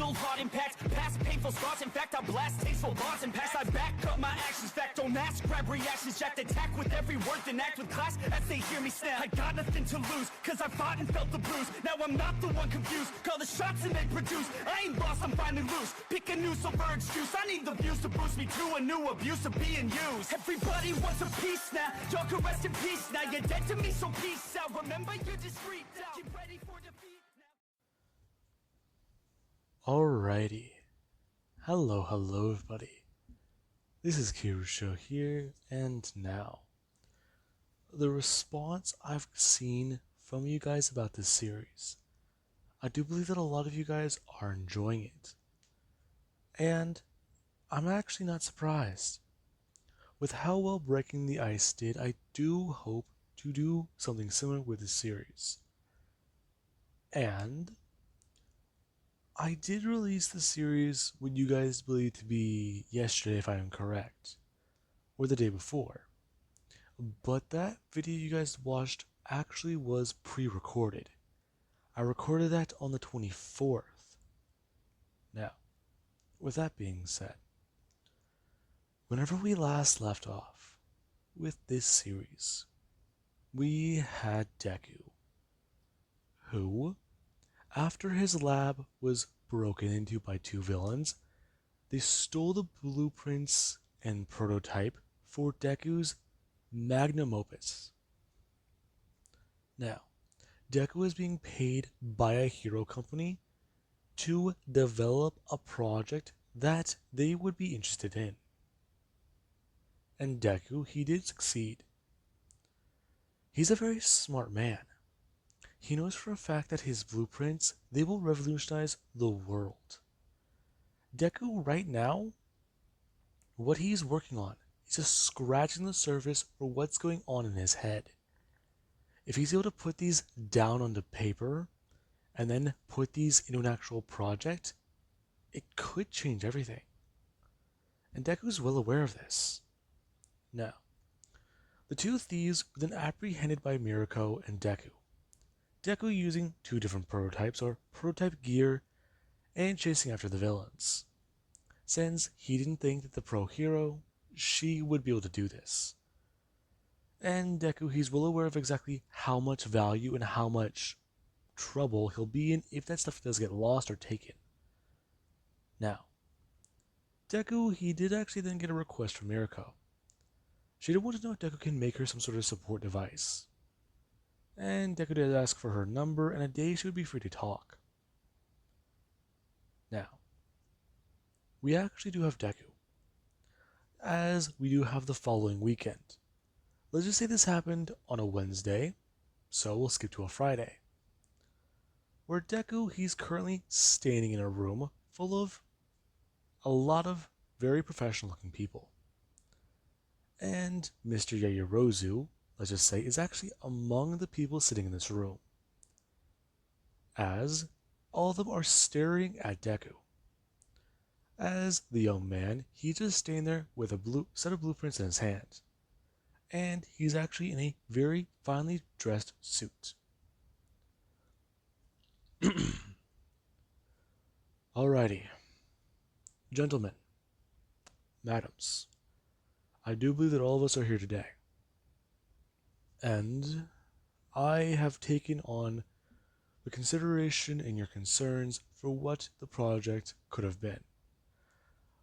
fatal heart impacts, past painful scars. In fact, I blast tasteful bars and pass. I back up my actions, fact don't ask, grab reactions, jacked attack with every word, then act with class as they hear me snap. I got nothing to lose, cause I fought and felt the bruise. Now I'm not the one confused, call the shots and they produce. I ain't lost, I'm finally loose, pick a new silver excuse. I need the views to boost me to a new abuse of being used. Everybody wants a piece now, y'all can rest in peace now. You're dead to me, so peace out. Remember, you're discreet out. Get ready for defeat now. Alrighty. Hello everybody. This is Kirusho here, and now. The response I've seen from you guys about this series, I do believe that a lot of you guys are enjoying it. And I'm actually not surprised. With how well Breaking the Ice did, I do hope to do something similar with this series. And I did release the series what you guys believe to be yesterday, if I am correct, or the day before. But that video you guys watched actually was pre-recorded. I recorded that on the 24th. Now, with that being said, whenever we last left off with this series, we had Deku, who, after his lab was broken into by two villains, they stole the blueprints and prototype for Deku's magnum opus. Now, Deku is being paid by a hero company to develop a project that they would be interested in. And Deku, he did succeed. He's a very smart man. He knows for a fact that his blueprints, they will revolutionize the world. Deku, right now, what he's working on is just scratching the surface for what's going on in his head. If he's able to put these down onto paper, and then put these into an actual project, it could change everything. And Deku's well aware of this. Now, the two thieves were then apprehended by Mirko and Deku. Deku using two different prototypes, or prototype gear, and chasing after the villains, since he didn't think that the pro hero, she would be able to do this. And Deku, he's well aware of exactly how much value and how much trouble he'll be in if that stuff does get lost or taken. Now, Deku, he did actually then get a request from Mirko. She did want to know if Deku can make her some sort of support device. And Deku did ask for her number and a day she would be free to talk. Now, we actually do have Deku, as we do have the following weekend. Let's just say this happened on a Wednesday, so we'll skip to a Friday, where Deku, he's currently standing in a room full of a lot of very professional looking people. And Mr. Yaoyorozu, let's just say, is actually among the people sitting in this room, as all of them are staring at Deku. As the young man, he's just standing there with a set of blueprints in his hand, and he's actually in a very finely dressed suit. Alrighty, gentlemen, madams, I do believe that all of us are here today, and I have taken on the consideration and your concerns for what the project could have been.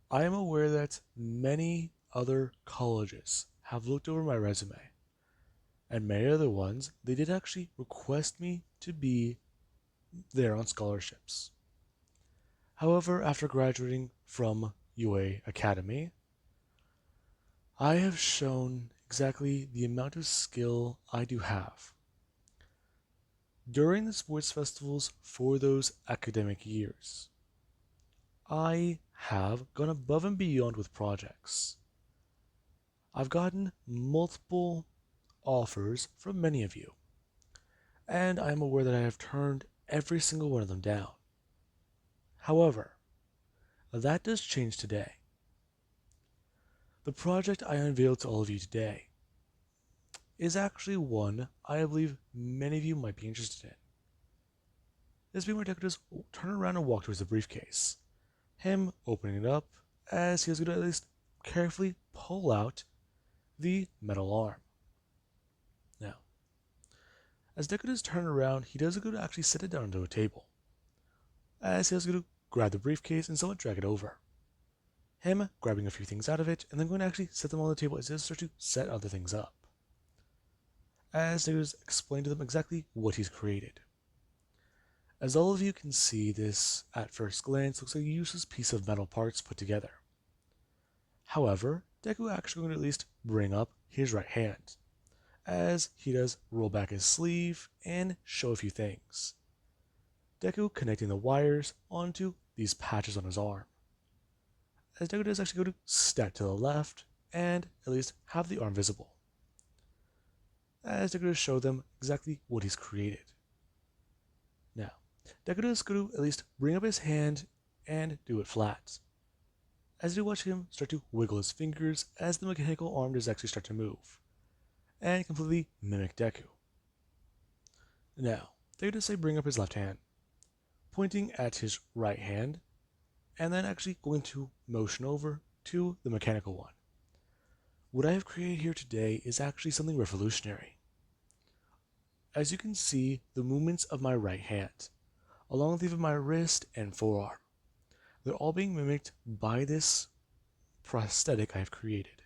I am aware that many other colleges have looked over my resume, and many other ones, they did actually request me to be there on scholarships. However, after graduating from UA Academy, I have shown exactly the amount of skill I do have. During the sports festivals for those academic years, I have gone above and beyond with projects. I've gotten multiple offers from many of you, and I am aware that I have turned every single one of them down. However, that does change today. The project I unveiled to all of you today is actually one I believe many of you might be interested in. This being where Deku just turn around and walk towards the briefcase. Him opening it up as he was going to at least carefully pull out the metal arm. Now, as Deku does turn around, he does go to actually sit it down onto a table. As he was going to grab the briefcase and somewhat drag it over. Him grabbing a few things out of it and then going to actually set them on the table as he does start to set other things up. As Deku does explain to them exactly what he's created. As all of you can see, this at first glance looks like a useless piece of metal parts put together. However, Deku actually going to at least bring up his right hand, as he does roll back his sleeve and show a few things. Deku connecting the wires onto these patches on his arm. As Deku does actually go to step to the left and at least have the arm visible. As Deku does show them exactly what he's created. Now, Deku does go to at least bring up his hand and do it flat. As you watch him start to wiggle his fingers as the mechanical arm does actually start to move, and completely mimic Deku. Now, Deku does say bring up his left hand, pointing at his right hand, and then actually going to motion over to the mechanical one. What I have created here today is actually something revolutionary. As you can see, the movements of my right hand, along with even my wrist and forearm, they're all being mimicked by this prosthetic I've created.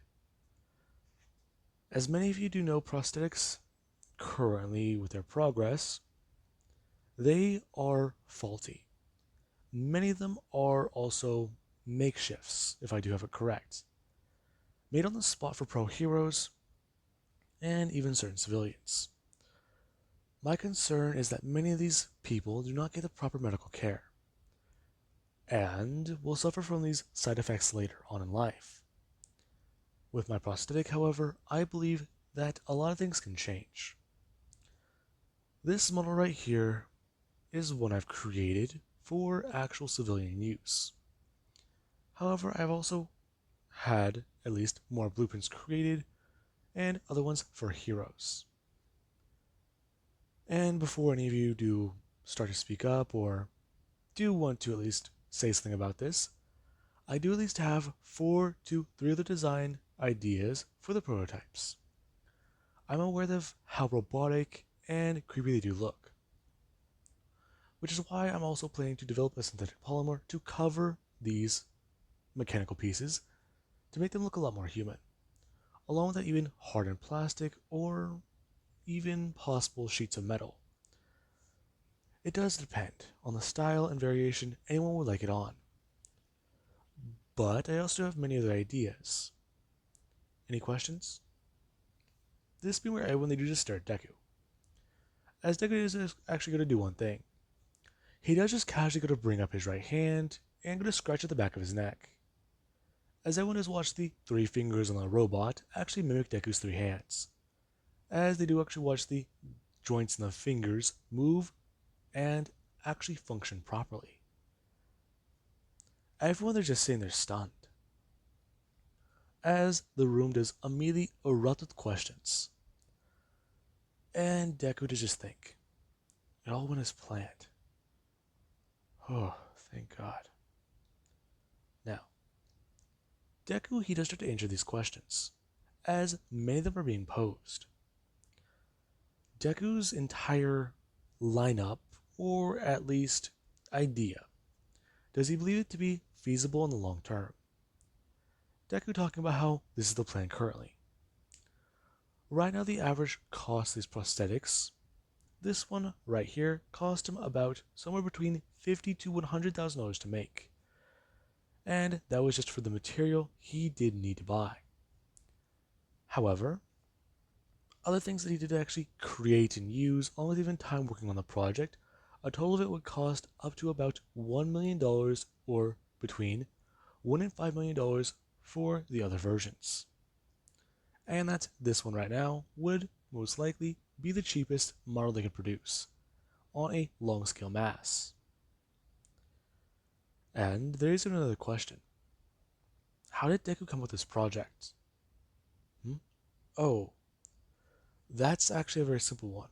As many of you do know, prosthetics currently, with their progress, they are faulty. Many of them are also makeshifts, if I do have it correct, made on the spot for pro heroes and even certain civilians. My concern is that many of these people do not get the proper medical care and will suffer from these side effects later on in life. With my prosthetic, however, I believe that a lot of things can change. This model right here is one I've created for actual civilian use. However, I've also had at least more blueprints created and other ones for heroes. And before any of you do start to speak up or do want to at least say something about this, I do at least have 4 to 3 other design ideas for the prototypes. I'm aware of how robotic and creepy they do look, which is why I'm also planning to develop a synthetic polymer to cover these mechanical pieces to make them look a lot more human, along with that even hardened plastic or even possible sheets of metal. It does depend on the style and variation anyone would like it on. But I also have many other ideas. Any questions? This being where everyone they do just stare at Deku. As Deku is actually going to do one thing. He does just casually go to bring up his right hand and go to scratch at the back of his neck. As everyone has watched the 3 fingers on the robot actually mimic Deku's 3 hands. As they do actually watch the joints in the fingers move and actually function properly. Everyone they're just sitting there stunned. As the room does immediately erupt with questions. And Deku does just think, it all went as planned. Oh, thank God. Now, Deku he does start to answer these questions, as many of them are being posed. Deku's entire lineup, or at least idea, does he believe it to be feasible in the long term? Deku talking about how this is the plan currently. Right now the average cost of these prosthetics, this one right here, cost him about somewhere between $50,000 to $100,000 to make. And that was just for the material he did need to buy. However, other things that he did actually create and use, along with even time working on the project, a total of it would cost up to about $1 million or between $1 and $5 million for the other versions. And that this one right now would most likely be the cheapest model they could produce on a long scale mass. And there is another question. How did Deku come up with this project? Oh, that's actually a very simple one.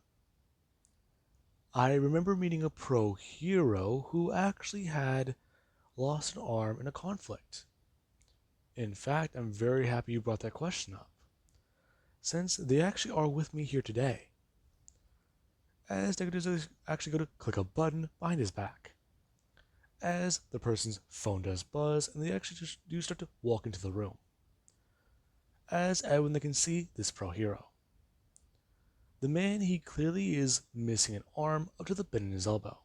I remember meeting a pro hero who actually had lost an arm in a conflict. In fact, I'm very happy you brought that question up, since they actually are with me here today, as they could actually go to click a button behind his back, as the person's phone does buzz, and they actually just do start to walk into the room, as everyone they can see this pro hero. The man, he clearly is missing an arm up to the bend in his elbow,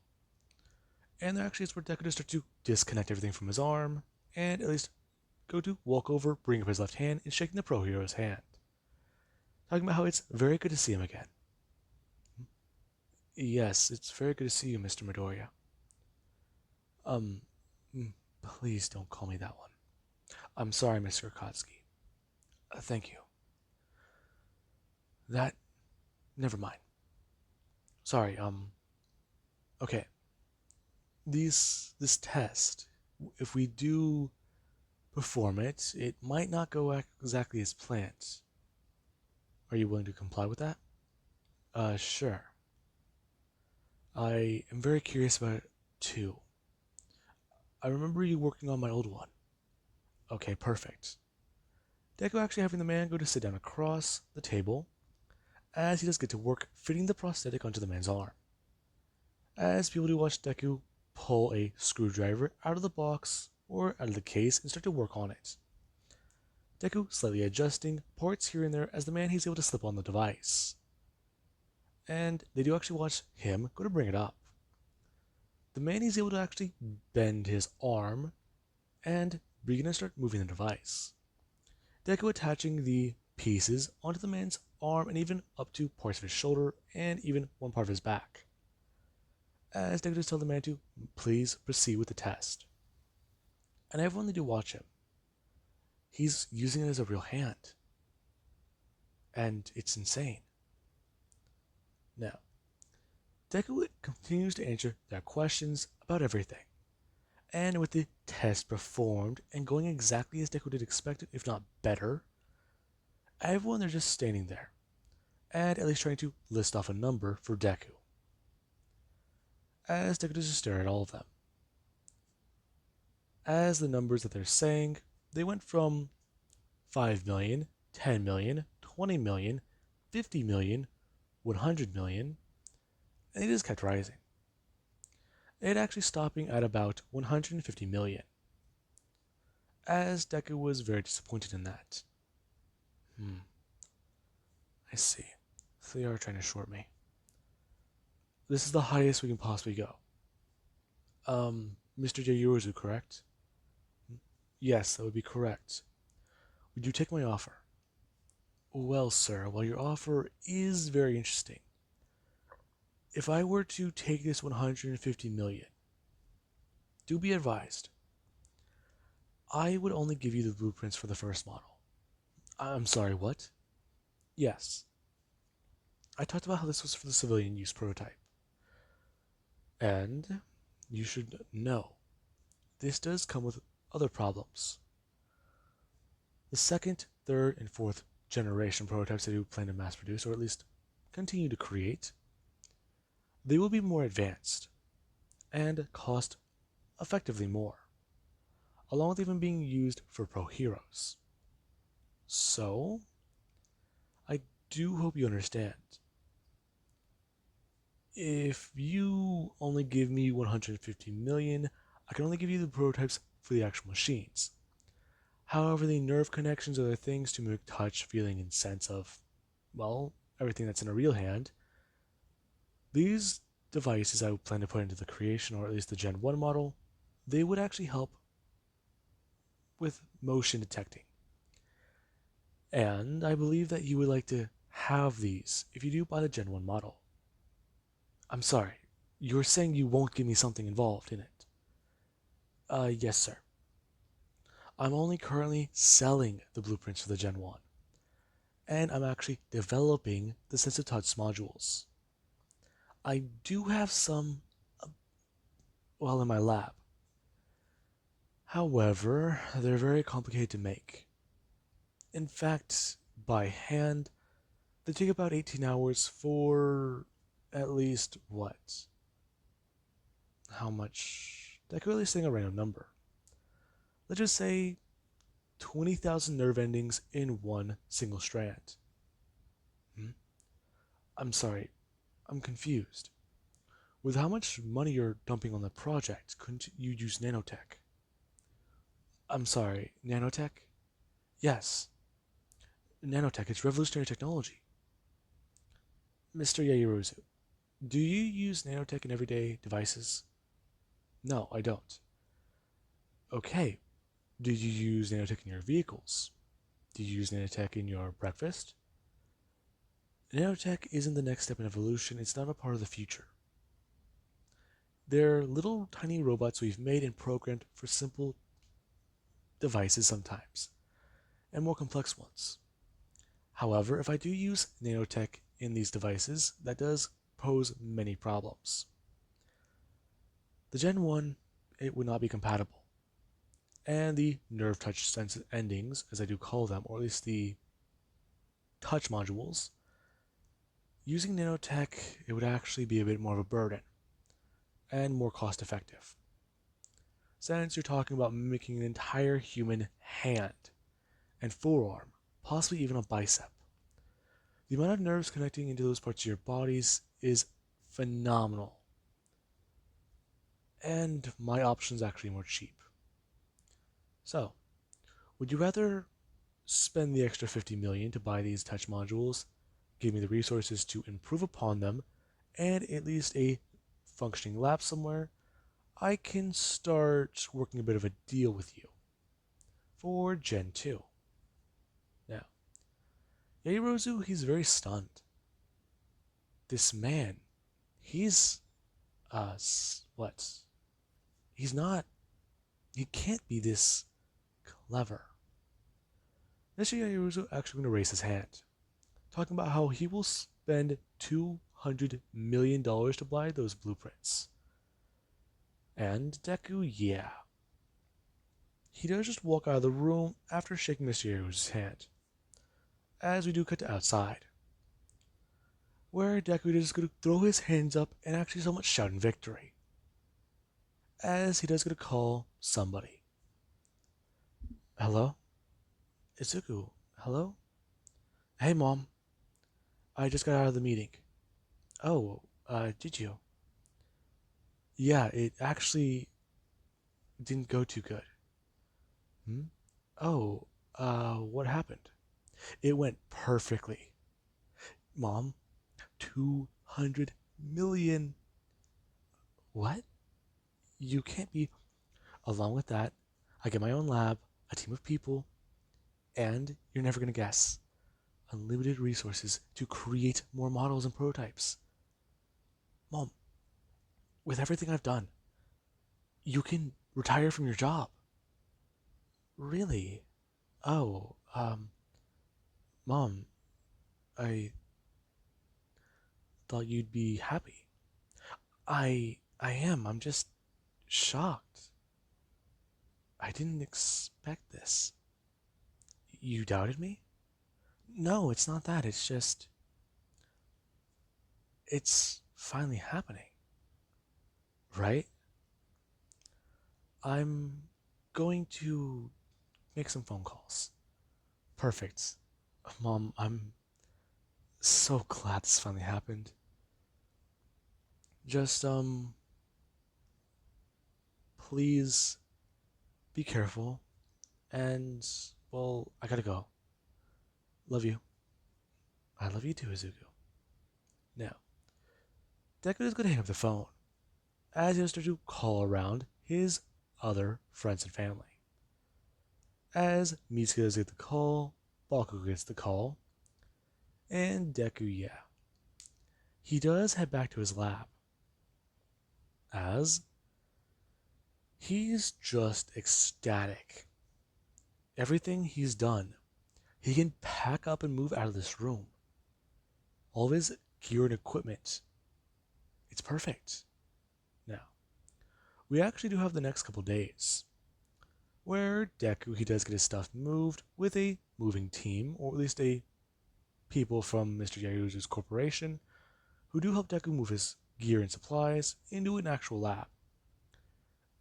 and there actually is where Deku to start to disconnect everything from his arm, and at least go to walk over, bring up his left hand, and shaking the pro hero's hand, talking about how it's very good to see him again. Yes, it's very good to see you, Mr. Midoriya. Um, please don't call me that one. I'm sorry, Mr. Akatsuki. Thank you. That, never mind. Sorry, okay. This test, if we do perform it, it might not go exactly as planned. Are you willing to comply with that? Sure. I am very curious about it too. I remember you working on my old one. Okay, perfect. Deku actually having the man go to sit down across the table, as he does get to work fitting the prosthetic onto the man's arm. As people do watch Deku pull a screwdriver out of the box or out of the case and start to work on it. Deku slightly adjusting parts here and there as the man he's able to slip on the device. And they do actually watch him go to bring it up. The man he's able to actually bend his arm and begin to start moving the device. Deku attaching the pieces onto the man's arm and even up to parts of his shoulder and even one part of his back. As Deku just tells the man to please proceed with the test. And everyone they do watch him, he's using it as a real hand. And it's insane. Now, Deku continues to answer their questions about everything. And with the test performed and going exactly as Deku did expect, if not better, everyone they're just standing there, and at least trying to list off a number for Deku. As Deku does just stare at all of them. As the numbers that they're saying, they went from 5 million, 10 million, 20 million, 50 million, 100 million, and they just kept rising. It actually stopping at about 150 million. As Deku was very disappointed in that. I see. So they are trying to short me. This is the highest we can possibly go. Mr. Yayuruzu, correct? Yes, that would be correct. Would you take my offer? Well, sir, while your offer is very interesting, if I were to take this 150 million, do be advised, I would only give you the blueprints for the first model. I'm sorry, what? Yes. I talked about how this was for the civilian use prototype. And you should know, this does come with other problems. The second, third, and fourth generation prototypes that you plan to mass produce, or at least continue to create, they will be more advanced and cost effectively more, along with even being used for pro heroes. So, I do hope you understand. If you only give me 150 million, I can only give you the prototypes for the actual machines. However, the nerve connections are the things to make touch, feeling, and sense of, well, everything that's in a real hand. These devices I would plan to put into the creation, or at least the Gen 1 model, they would actually help with motion detecting. And I believe that you would like to have these if you do buy the Gen 1 model. I'm sorry, you're saying you won't give me something involved in it? Yes, sir. I'm only currently selling the blueprints for the Gen 1, and I'm actually developing the sensitive touch modules. I do have some, in my lab. However, they're very complicated to make. In fact, by hand, they take about 18 hours for at least what? How much? That could at least saying a random number. Let's just say 20,000 nerve endings in one single strand. Hmm? I'm sorry, I'm confused. With how much money you're dumping on the project, couldn't you use nanotech? I'm sorry, nanotech? Yes, nanotech, it's revolutionary technology. Mr. Yaoruzu, do you use nanotech in everyday devices? No, I don't. Okay, do you use nanotech in your vehicles? Do you use nanotech in your breakfast? Nanotech isn't the next step in evolution, it's not a part of the future. They're little tiny robots we've made and programmed for simple devices sometimes, and more complex ones. However, if I do use nanotech in these devices, that does pose many problems. The Gen 1, it would not be compatible. And the nerve touch sense endings, as I do call them, or at least the touch modules, using nanotech, it would actually be a bit more of a burden and more cost effective. Since you're talking about mimicking an entire human hand and forearm, possibly even a bicep. The amount of nerves connecting into those parts of your bodies is phenomenal. And my option is actually more cheap. So, would you rather spend the extra 50 million to buy these touch modules, give me the resources to improve upon them, and at least a functioning lab somewhere, I can start working a bit of a deal with you for Gen 2. Now, Yaoruzu, he's very stunned. This man, he's, what? He's not, he can't be this clever. Mr. Yaoruzu actually going to raise his hand, talking about how he will spend $200 million to buy those blueprints. And Deku, yeah. He does just walk out of the room after shaking Mr. Yaoruzu's hand, as we do cut to outside, where Deku is going to throw his hands up and actually somewhat shout in victory, as he does get a call somebody. Hello? Izuku, hello? Hey, Mom. I just got out of the meeting. Oh, did you? Yeah, it actually didn't go too good. Hmm? Oh, what happened? It went perfectly. Mom, 200 million. What? You can't be. Along with that, I get my own lab, a team of people, and you're never going to guess. Unlimited resources to create more models and prototypes. Mom, with everything I've done, you can retire from your job. Really? Oh, Mom, I thought you'd be happy. I am. I'm just shocked. I didn't expect this. You doubted me? No, it's not that. It's just it's finally happening. Right? I'm going to make some phone calls. Perfect. Mom, I'm so glad this finally happened. Just, please be careful. And, well, I gotta go. Love you. I love you too, Izuku. Now, Deku is gonna hang up the phone as he starts to call around his other friends and family. As Mitsuki does get the call, Bakugo gets the call, and Deku, yeah. He does head back to his lab, as he's just ecstatic. Everything he's done, he can pack up and move out of this room. All of his gear and equipment, it's perfect. Now, we actually do have the next couple days, where Deku, he does get his stuff moved with a moving team, or at least a people from Mr. Yaoruzu's corporation, who do help Deku move his gear and supplies into an actual lab,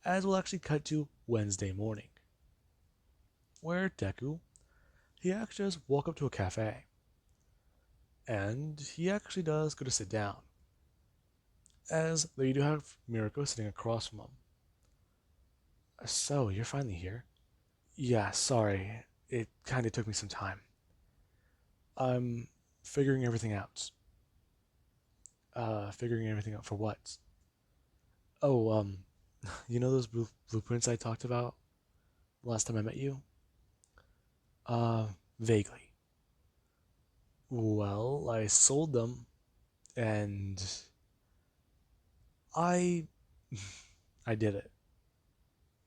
as we'll actually cut to Wednesday morning, where Deku, he actually does walk up to a cafe, and he actually does go to sit down, as though you do have Mirko sitting across from him. So, you're finally here? Yeah, sorry, it kinda took me some time. I'm figuring everything out. Figuring everything out for what? Oh, you know those blueprints I talked about last time I met you? Uh, Vaguely. Well, I sold them, and I... I did it.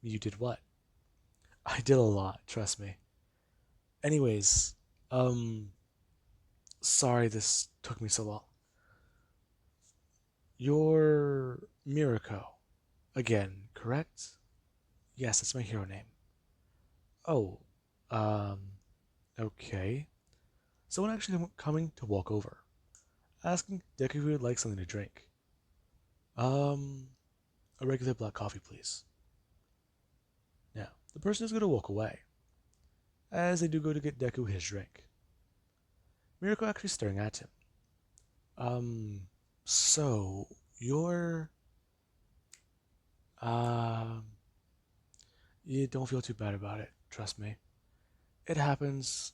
You did what? I did a lot, trust me. Anyways, um, sorry this took me so long. You're Mirko, again, correct? Yes, that's my hero name. Oh, um, okay. Someone actually coming to walk over, asking Deku if he would like something to drink. Um, a regular black coffee, please. Now, the person is going to walk away, as they do go to get Deku his drink. Mirko actually staring at him. So, you're, um, you don't feel too bad about it, trust me. It happens,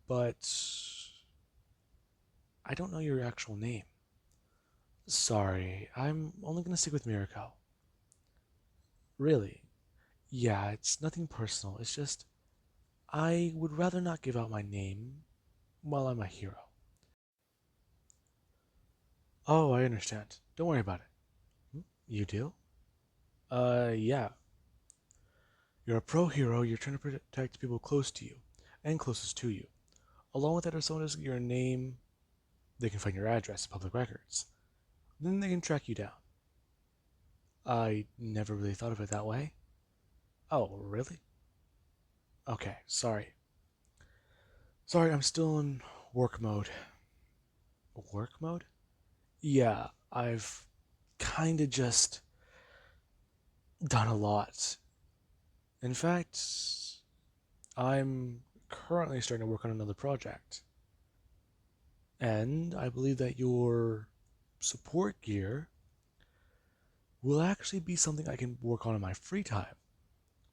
but I don't know your actual name. Sorry, I'm only gonna stick with Mirko. Really? Yeah, it's nothing personal. It's just I would rather not give out my name while I'm a hero. Oh, I understand. Don't worry about it. You do? Yeah. You're a pro hero, you're trying to protect people close to you and closest to you. Along with that, if someone doesn't get your name, they can find your address in public records. Then they can track you down. I never really thought of it that way. Oh, really? Okay, sorry. Sorry, I'm still in work mode. Work mode? Yeah, I've kinda just done a lot. In fact, I'm currently starting to work on another project. And I believe that your support gear will actually be something I can work on in my free time,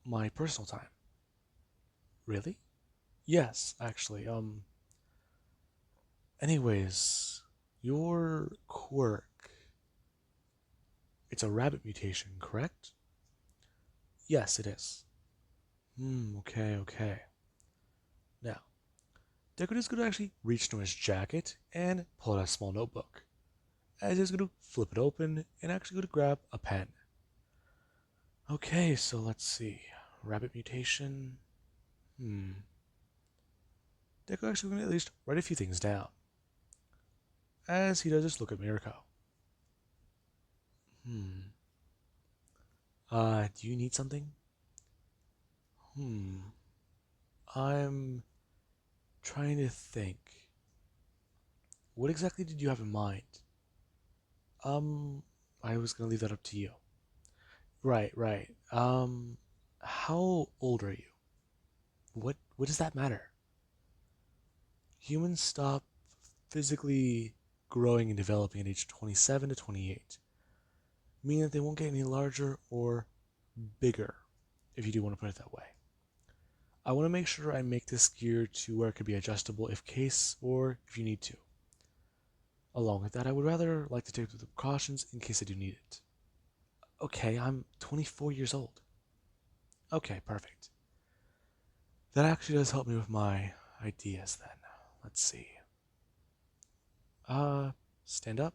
my personal time. Really? Yes, actually. Anyways, your quirk, it's a rabbit mutation, correct? Yes, it is. Okay, okay. Now, Decorator's gonna actually reach into his jacket and pull out a small notebook. As he's gonna flip it open and actually gonna grab a pen. Okay, so let's see. Rabbit mutation. Deco actually gonna at least write a few things down. As he does just look at Mirko. Hmm. Do you need something? Hmm. I'm trying to think. What exactly did you have in mind? Um, I was gonna leave that up to you. Right, right. How old are you? What does that matter? Humans stop physically growing and developing at age 27 to 28, meaning that they won't get any larger or bigger, if you do want to put it that way. I want to make sure I make this gear to where it could be adjustable if case or if you need to. Along with that, I would rather like to take the precautions in case I do need it. Okay, I'm 24 years old. Okay, perfect. That actually does help me with my ideas then. Let's see. Stand up.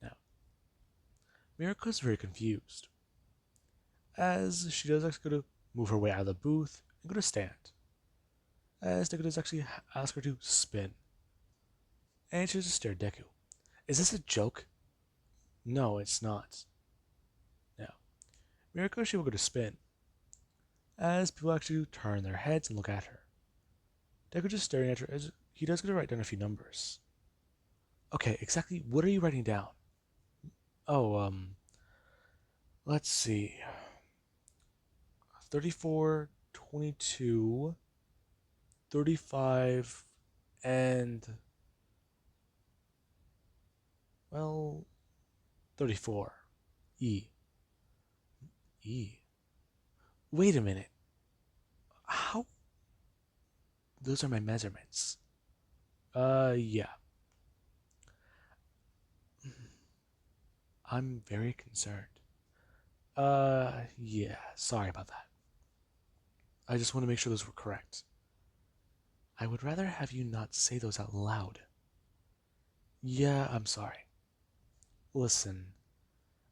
Now, Mirko's very confused, as she does actually go to move her way out of the booth and go to stand, as Deku does actually ask her to spin, and she just stare at Deku. Is this a joke? No, it's not. Now, Mirko, she will go to spin, as people actually turn their heads and look at her. Deku just staring at her as he does go to write down a few numbers. Okay, exactly what are you writing down? Oh, let's see. 34, 22, 35, and, well, 34. E. E. Wait a minute. How? Those are my measurements. Yeah. I'm very concerned. Yeah, sorry about that. I just want to make sure those were correct. I would rather have you not say those out loud. Yeah, I'm sorry. Listen,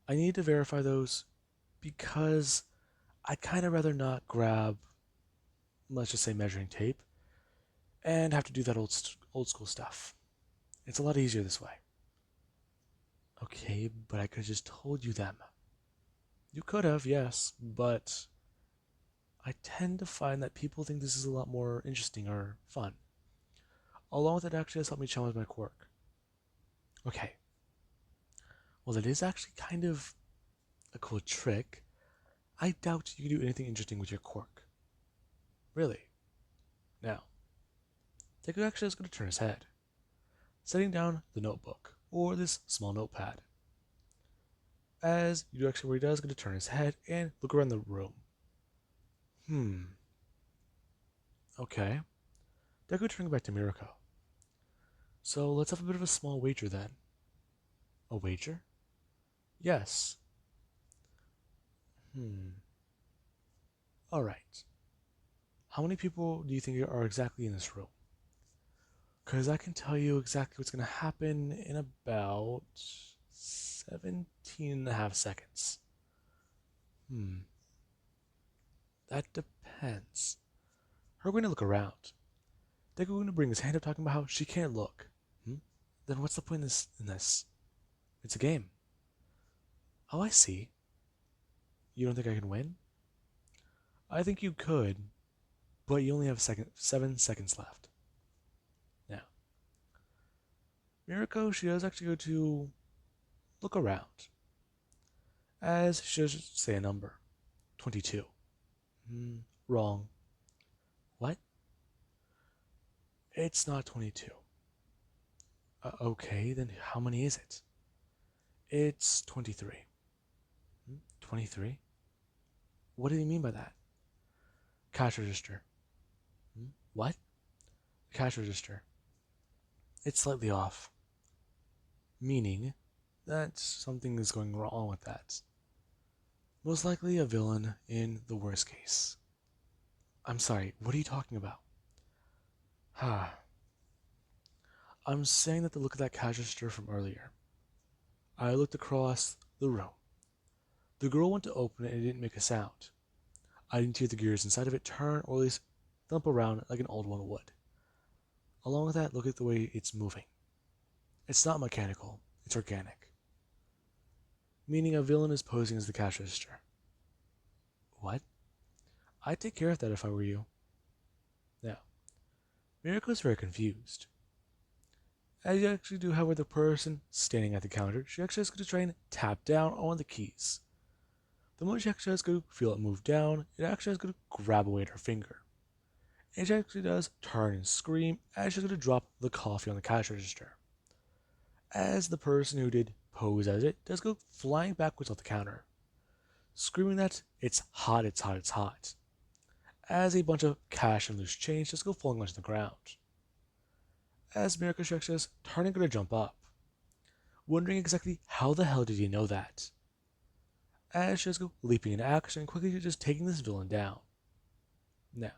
I need to verify those because I'd kind of rather not grab, let's just say, measuring tape and have to do that old school stuff. It's a lot easier this way. Okay, but I could have just told you them. You could have, yes, but I tend to find that people think this is a lot more interesting or fun. Along with it actually has helped me challenge my quirk. Okay, well, that is actually kind of a cool trick. I doubt you can do anything interesting with your quirk. Really. Now, Deku actually is going to turn his head, setting down the notebook, or this small notepad. As you do actually what he does, going to turn his head and look around the room. Okay. Deku turning back to Mirko. So let's have a bit of a small wager then. A wager? Yes. Hmm. Alright. How many people do you think are exactly in this room? Because I can tell you exactly what's going to happen in about 17 and a half seconds. Hmm. That depends. Her going to look around. They're going to bring his hand up talking about how she can't look. Then what's the point in this? It's a game. Oh, I see. You don't think I can win? I think you could, but you only have 7 seconds left. Now, Mirko, she does actually go to look around, as she does say a number. 22. Wrong. What? It's not 22. Okay, then how many is it? It's 23. 23? What do you mean by that? Cash register. What? Cash register. It's slightly off. Meaning that something is going wrong with that. Most likely a villain in the worst case. I'm sorry, what are you talking about? I'm saying that the look of that cash register from earlier. I looked across the room. The girl went to open it and it didn't make a sound. I didn't hear the gears inside of it turn or at least thump around like an old one would. Along with that, look at the way it's moving. It's not mechanical, it's organic. Meaning a villain is posing as the cash register. What? I'd take care of that if I were you. Now, Mirko is very confused. As you actually do, however, the person standing at the counter, she actually is going to try and tap down on the keys. The moment she actually is going to feel it move down, it actually is going to grab away at her finger. And she actually does turn and scream as she's going to drop the coffee on the cash register. As the person who did pose as it does go flying backwards off the counter, screaming that it's hot, it's hot, it's hot. As a bunch of cash and loose change just go falling onto the ground. As Mirko actually is turning to jump up, wondering exactly how the hell did he know that. As she does go leaping into action, quickly just taking this villain down. Now,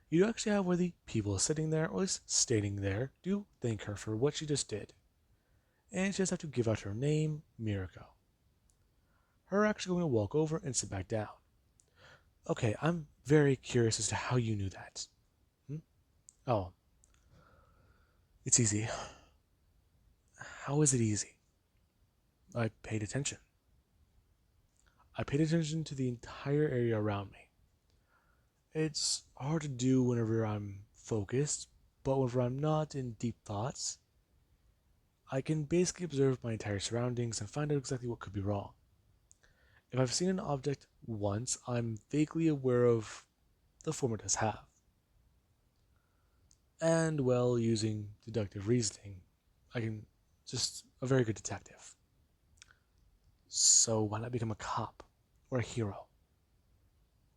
you do actually have where the people sitting there, or at least standing there, do thank her for what she just did. And she just have to give out her name, Mirko. Her actually going to walk over and sit back down. Okay, I'm very curious as to how you knew that. Oh, it's easy. How is it easy? I paid attention. I paid attention to the entire area around me. It's hard to do whenever I'm focused, but whenever I'm not in deep thoughts, I can basically observe my entire surroundings and find out exactly what could be wrong. If I've seen an object once, I'm vaguely aware of the form it does have. And, well, using deductive reasoning, I can just a very good detective. So why not become a cop or a hero?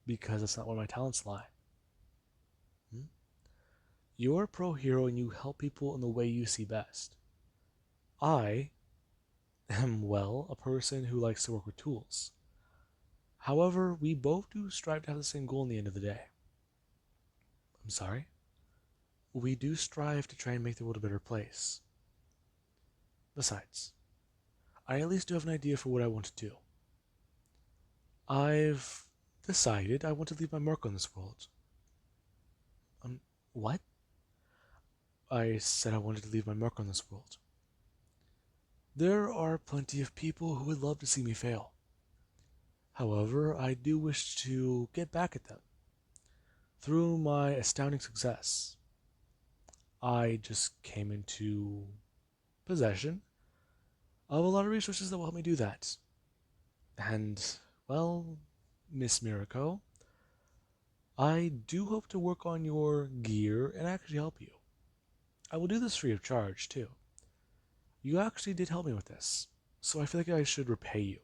Because that's not where my talents lie. Hmm? You're a pro hero and you help people in the way you see best. I am, well, a person who likes to work with tools. However, we both do strive to have the same goal in the end of the day. I'm sorry? We do strive to try and make the world a better place. Besides, I at least do have an idea for what I want to do. I've decided I want to leave my mark on this world. What? I said I wanted to leave my mark on this world. There are plenty of people who would love to see me fail. However, I do wish to get back at them. Through my astounding success, I just came into possession of a lot of resources that will help me do that. And, well, Miss Mirko, I do hope to work on your gear and actually help you. I will do this free of charge, too. You actually did help me with this, so I feel like I should repay you.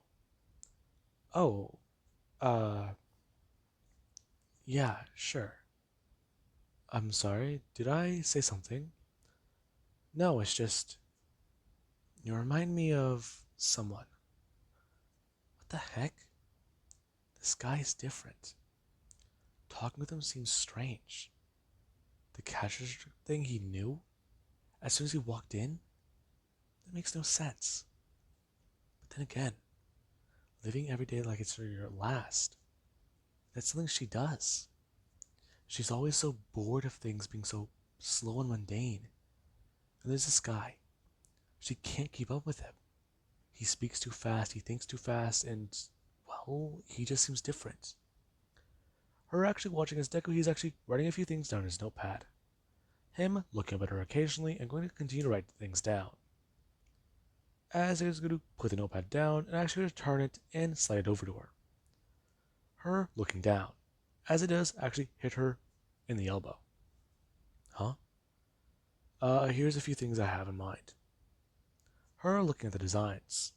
Oh, uh, yeah, sure. I'm sorry, did I say something? No, it's just, you remind me of someone. What the heck? This guy is different. Talking with him seems strange. The cash register thing he knew as soon as he walked in? That makes no sense. But then again, living every day like it's your last, that's something she does. She's always so bored of things being so slow and mundane. And there's this guy. She can't keep up with him. He speaks too fast, he thinks too fast, and, well, he just seems different. Her actually watching his deco, he's actually writing a few things down in his notepad. Him looking up at her occasionally and going to continue to write things down. As he is going to put the notepad down and actually return it and slide it over to her. Her looking down, as it does actually hit her in the elbow. Huh? Here's a few things I have in mind. Her looking at the designs.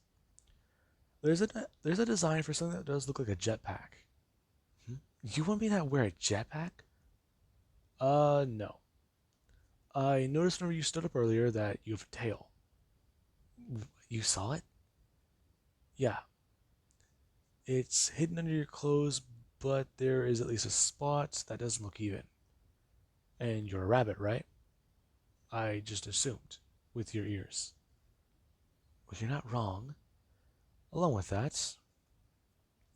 There's a design for something that does look like a jetpack. You want me to wear a jetpack? No. I noticed whenever you stood up earlier that you have a tail. You saw it? Yeah. It's hidden under your clothes, but there is at least a spot that doesn't look even. And you're a rabbit, right? I just assumed, with your ears. Well, you're not wrong. Along with that,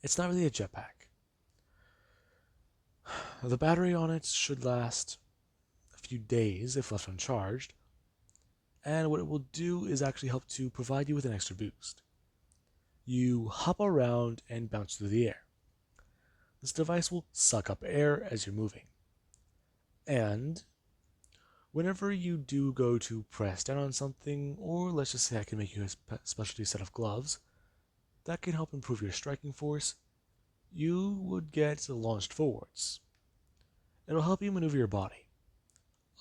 it's not really a jetpack. The battery on it should last a few days if left uncharged, and what it will do is actually help to provide you with an extra boost. You hop around and bounce through the air. This device will suck up air as you're moving. And whenever you do go to press down on something, or let's just say I can make you a specialty set of gloves, that can help improve your striking force, you would get launched forwards. It'll help you maneuver your body.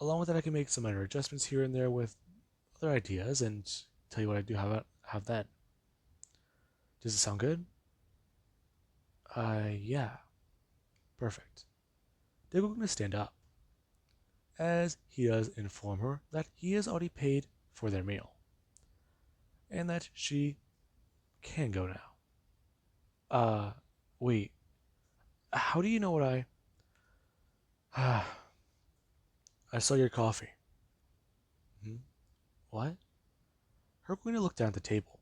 Along with that, I can make some minor adjustments here and there with other ideas and tell you what I do have then. Does it sound good? Yeah. Perfect. They're going to stand up, as he does inform her that he has already paid for their meal, and that she can go now. Wait. How do you know what I saw your coffee. What? Her going to look down at the table,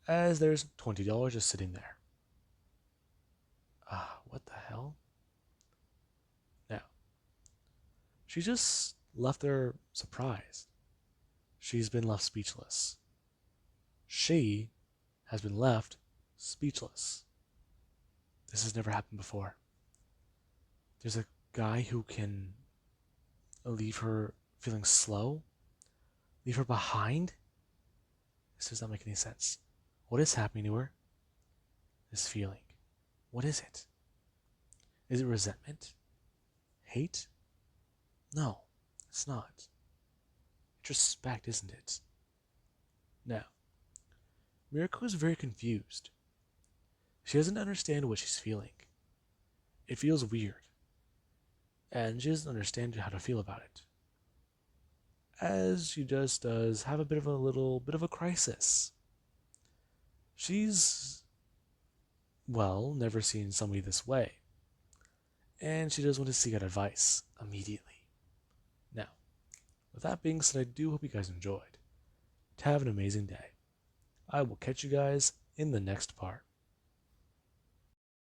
as there's $20 just sitting there. What the hell? Now, she just left there surprised. She's been left speechless. She has been left speechless. This has never happened before. There's a guy who can leave her feeling slow, leave her behind. This does not make any sense. What is happening to her? This feeling. What is it? Is it resentment? Hate? No, it's not. It's respect, isn't it? Now, Mirko is very confused. She doesn't understand what she's feeling. It feels weird. And she doesn't understand how to feel about it. As she just does have a little bit of a crisis. She's, well, never seen somebody this way. And she does want to seek out advice immediately. Now, with that being said, I do hope you guys enjoyed. Have an amazing day. I will catch you guys in the next part.